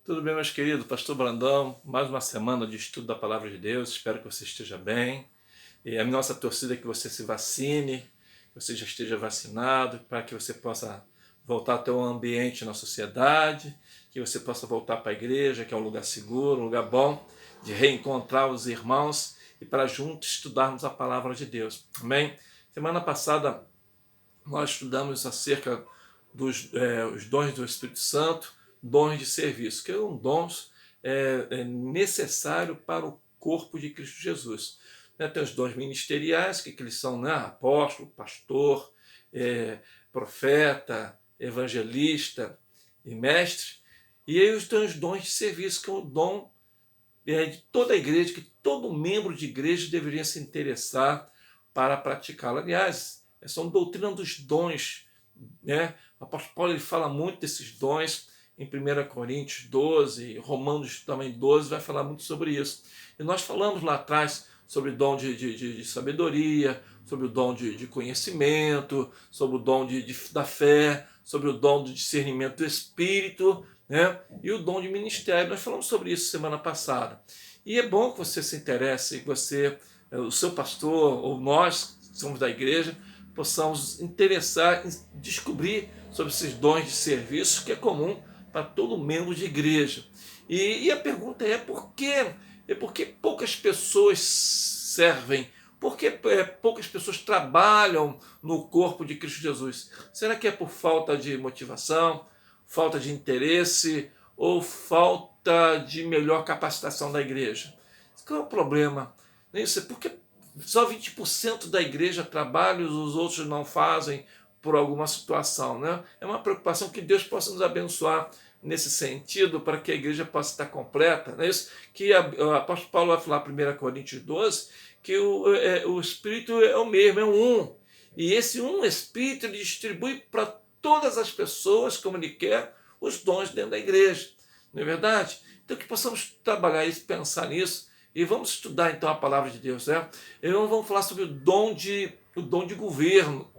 Tudo bem, meus queridos? Pastor Brandão, mais uma semana de estudo da Palavra de Deus. Espero que você esteja bem. E a nossa torcida é que você se vacine, que você já esteja vacinado, para que você possa voltar a ter um ambiente na sociedade, que você possa voltar para a igreja, que é um lugar seguro, um lugar bom, de reencontrar os irmãos e para juntos estudarmos a Palavra de Deus. Amém? Semana passada nós estudamos acerca dos os dons do Espírito Santo, dons de serviço, que são dons necessários para o corpo de Cristo Jesus. Né? Tem os dons ministeriais, que eles são, né? Apóstolo, pastor, profeta, evangelista e mestre. E aí tem os dons de serviço, que é o dom de toda a igreja, que todo membro de igreja deveria se interessar para praticá-lo. Aliás, essa é uma doutrina dos dons, né? O apóstolo Paulo ele fala muito desses dons em 1 Coríntios 12, Romanos também 12, vai falar muito sobre isso. E nós falamos lá atrás sobre o dom de sabedoria, sobre o dom de conhecimento, sobre o dom da fé, sobre o dom do discernimento do Espírito, né? E o dom de ministério. Nós falamos sobre isso semana passada. E é bom que você se interesse, que você, o seu pastor, ou nós, que somos da igreja, possamos interessar em descobrir sobre esses dons de serviço que é comum para todo membro de igreja. E a pergunta por que poucas pessoas servem? Por que poucas pessoas trabalham no corpo de Cristo Jesus? Será que é por falta de motivação, falta de interesse ou falta de melhor capacitação da igreja? Qual é o problema? Isso é porque só 20% da igreja trabalha, os outros não fazem por alguma situação, né? É uma preocupação que Deus possa nos abençoar nesse sentido, para que a igreja possa estar completa. Não é isso que o apóstolo Paulo vai falar em 1 Coríntios 12, que o Espírito é o mesmo, é um. E esse um Espírito ele distribui para todas as pessoas, como ele quer, os dons dentro da igreja. Não é verdade? Então que possamos trabalhar isso, pensar nisso, e vamos estudar então a palavra de Deus, né? E nós vamos falar sobre o dom de governo,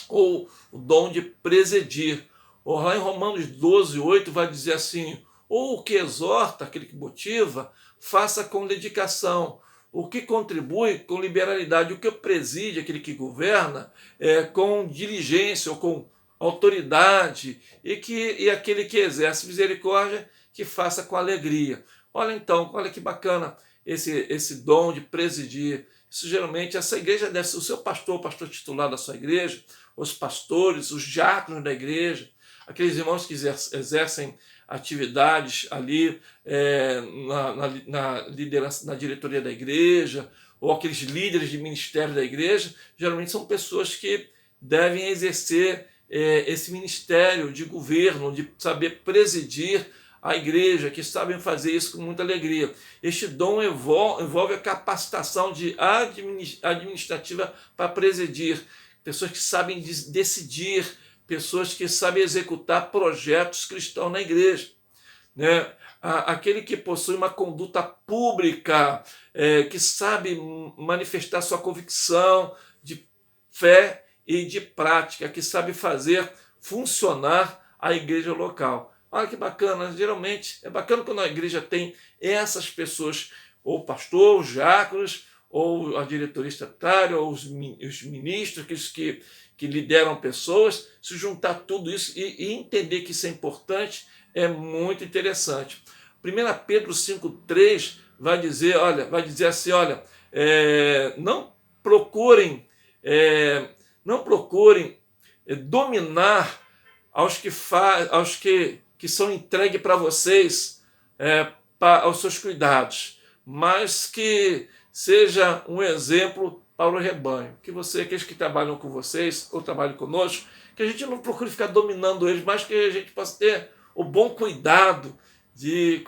ou o dom de presidir. Ou lá em Romanos 12, 8 vai dizer assim: ou o que exorta, aquele que motiva, faça com dedicação. O que contribui com liberalidade, o que preside, aquele que governa, com diligência ou com autoridade, e aquele que exerce misericórdia, que faça com alegria. Olha então, olha que bacana esse dom de presidir. Isso geralmente, essa igreja deve ser o seu pastor, o pastor titular da sua igreja, os pastores, os diáconos da igreja, aqueles irmãos que exercem atividades ali na liderança, na diretoria da igreja, ou aqueles líderes de ministério da igreja, geralmente são pessoas que devem exercer esse ministério de governo, de saber presidir a igreja, que sabem fazer isso com muita alegria. Este dom envolve a capacitação administrativa para presidir, pessoas que sabem decidir, pessoas que sabem executar projetos cristãos na igreja, né? Aquele que possui uma conduta pública, que sabe manifestar sua convicção de fé e de prática, que sabe fazer funcionar a igreja local. Olha que bacana, geralmente é bacana quando a igreja tem essas pessoas, ou pastor, os diáconos, ou a diretoria estatutária, ou os ministros, aqueles que lideram pessoas, se juntar tudo isso e entender que isso é importante, é muito interessante. 1 Pedro 5,3 vai dizer assim, olha, não procurem, não procurem dominar aos que são entregues para vocês, aos seus cuidados, mas que seja um exemplo para o rebanho. Que aqueles que trabalham com vocês ou trabalham conosco, que a gente não procure ficar dominando eles, mas que a gente possa ter o bom cuidado de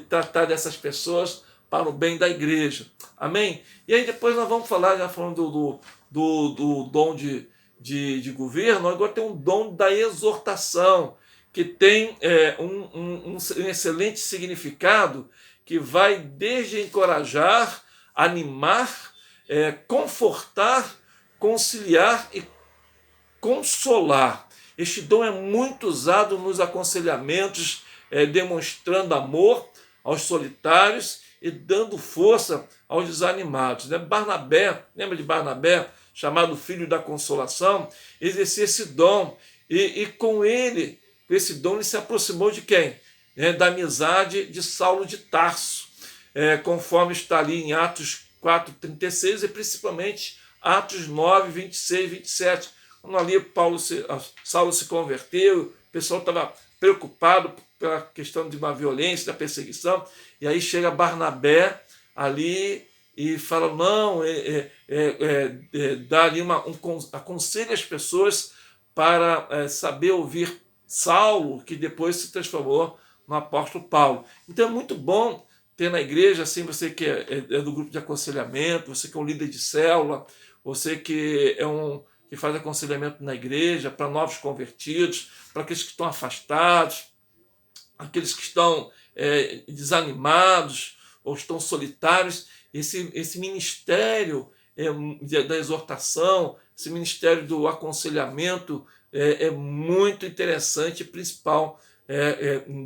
tratar dessas pessoas para o bem da igreja. Amém? E aí depois nós vamos falar, já falando do dom de governo, agora tem um dom da exortação, que tem um excelente significado, que vai desde encorajar, animar, confortar, conciliar e consolar. Este dom é muito usado nos aconselhamentos demonstrando amor aos solitários e dando força aos desanimados. Né? Barnabé, lembra de Barnabé, chamado filho da consolação, exercia esse dom e com ele, com esse dom, ele se aproximou de quem? Da amizade de Saulo de Tarso, conforme está ali em Atos 4:36 e principalmente Atos 9:26 e 27. Quando ali Saulo se converteu, o pessoal estava preocupado pela questão de uma violência, da perseguição, e aí chega Barnabé ali e fala, não, dá ali aconselha as pessoas para saber ouvir Saulo, que depois se transformou no apóstolo Paulo. Então é muito bom ter na igreja, assim, você que é do grupo de aconselhamento, você que é um líder de célula, você que que faz aconselhamento na igreja para novos convertidos, para aqueles que estão afastados, aqueles que estão desanimados ou estão solitários. Esse ministério da exortação, esse ministério do aconselhamento é muito interessante e principal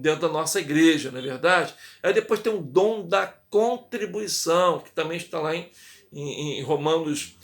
dentro da nossa igreja, não é verdade? Aí depois tem o dom da contribuição, que também está lá em Romanos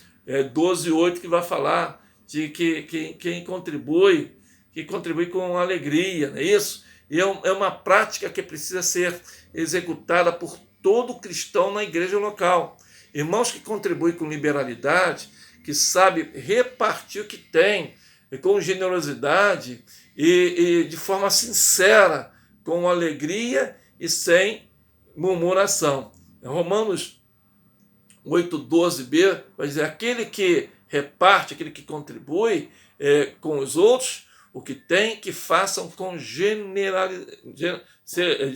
12:8, que vai falar de que quem contribui, que contribui com alegria, não é isso? E é uma prática que precisa ser executada por todo cristão na igreja local. Irmãos que contribuem com liberalidade, que sabe repartir o que tem, com generosidade e de forma sincera, com alegria e sem murmuração. Romanos 8:12b vai dizer, aquele que reparte, aquele que contribui com os outros, o que tem, que façam com de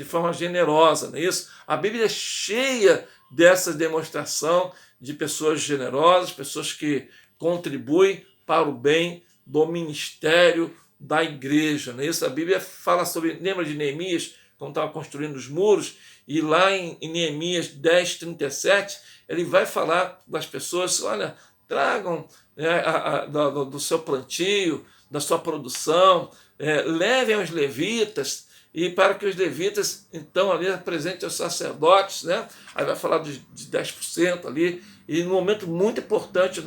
forma generosa, não é isso? A Bíblia é cheia dessa demonstração de pessoas generosas, pessoas que contribuem para o bem do ministério da igreja, não é isso? A Bíblia fala sobre, lembra de Neemias, quando estava construindo os muros, e lá em Neemias 10:37, ele vai falar das pessoas, olha, tragam do seu plantio, da sua produção, levem aos levitas, e para que os levitas, então, ali apresentem aos sacerdotes, né? Aí vai falar de 10% ali, e num momento muito importante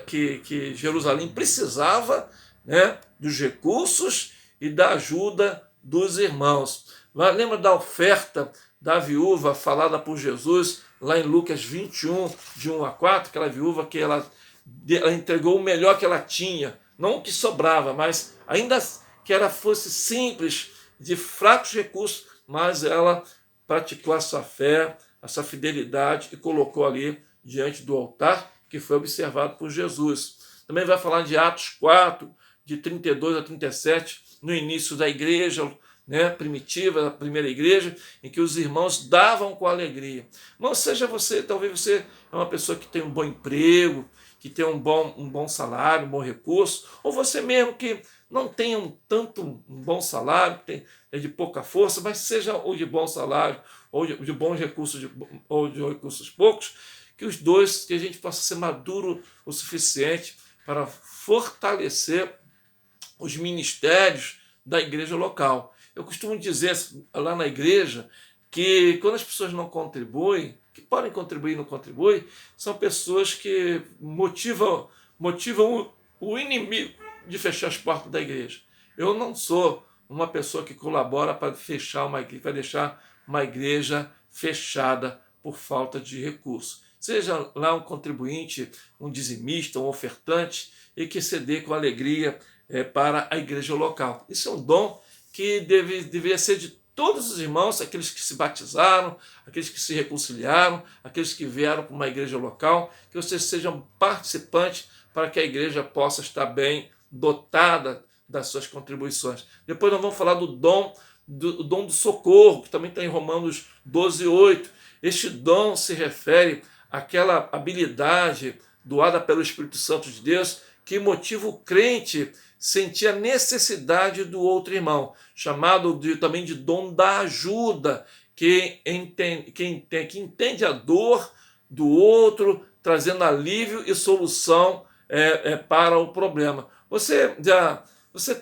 que Jerusalém precisava, né, dos recursos e da ajuda dos irmãos. Lembra da oferta da viúva falada por Jesus lá em Lucas 21, de 1-4, aquela viúva que ela entregou o melhor que ela tinha, não o que sobrava, mas ainda que ela fosse simples, de fracos recursos, mas ela praticou a sua fé, a sua fidelidade e colocou ali diante do altar, que foi observado por Jesus. Também vai falar de Atos 4, de 32-37, no início da igreja, né, primitiva, da primeira igreja, em que os irmãos davam com alegria. Não seja você, talvez você é uma pessoa que tem um bom emprego, que tem um bom salário, um bom recurso, ou você mesmo que não tenha um bom salário, que é de pouca força, mas seja ou de bom salário, ou de bons recursos, ou de recursos poucos, que os dois, que a gente possa ser maduro o suficiente para fortalecer os ministérios da igreja local. Eu costumo dizer lá na igreja que quando as pessoas não contribuem, que podem contribuir e não contribuem, são pessoas que motivam o inimigo de fechar as portas da igreja. Eu não sou uma pessoa que colabora para fechar uma igreja, para deixar uma igreja fechada por falta de recursos. Seja lá um contribuinte, um dizimista, um ofertante, e que se dê com alegria para a igreja local. Isso é um dom que deveria ser de todos os irmãos, aqueles que se batizaram, aqueles que se reconciliaram, aqueles que vieram para uma igreja local, que vocês sejam participantes para que a igreja possa estar bem dotada das suas contribuições. Depois nós vamos falar do dom do socorro, que também está em Romanos 12:8. Este dom se refere àquela habilidade doada pelo Espírito Santo de Deus que motiva o crente a sentir a necessidade do outro irmão, chamado também de dom da ajuda, que entende a dor do outro, trazendo alívio e solução para o problema. Você Você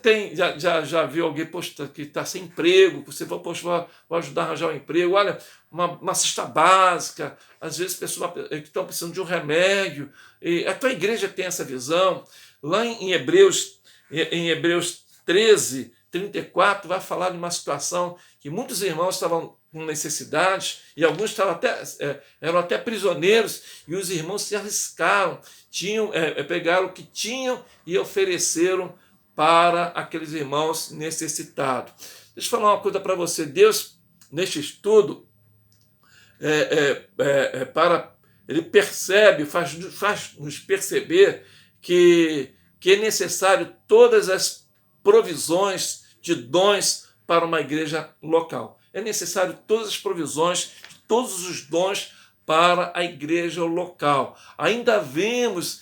já viu alguém posta, que está sem emprego, você fala, poxa, vou ajudar a arranjar um emprego, olha, uma cesta básica, às vezes pessoas que estão precisando de um remédio, e a tua igreja tem essa visão. Lá em Hebreus 13, 34, vai falar de uma situação que muitos irmãos estavam com necessidades, e alguns eram até prisioneiros, e os irmãos se arriscaram, pegaram o que tinham e ofereceram para aqueles irmãos necessitados. Deixa eu falar uma coisa para você. Deus, neste estudo, ele percebe, faz nos perceber que é necessário todas as provisões de dons para uma igreja local. É necessário todas as provisões, todos os dons para a igreja local. Ainda vemos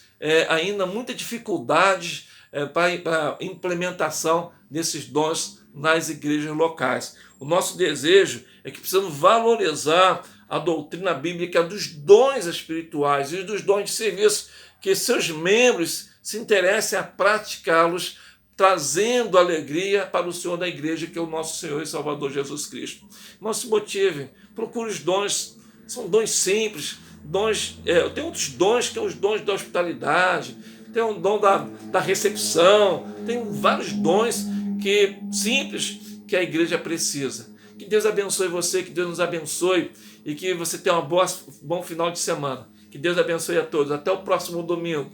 ainda muita dificuldade para a implementação desses dons nas igrejas locais. O nosso desejo é que precisamos valorizar a doutrina bíblica dos dons espirituais e dos dons de serviço, que seus membros se interessem a praticá-los, trazendo alegria para o Senhor da igreja, que é o nosso Senhor e Salvador Jesus Cristo. Não se motivem, procure os dons, são dons simples, tem outros dons, que são os dons da hospitalidade, tem um dom da recepção, tem vários dons simples que a igreja precisa. Que Deus abençoe você, que Deus nos abençoe e que você tenha bom final de semana. Que Deus abençoe a todos. Até o próximo domingo.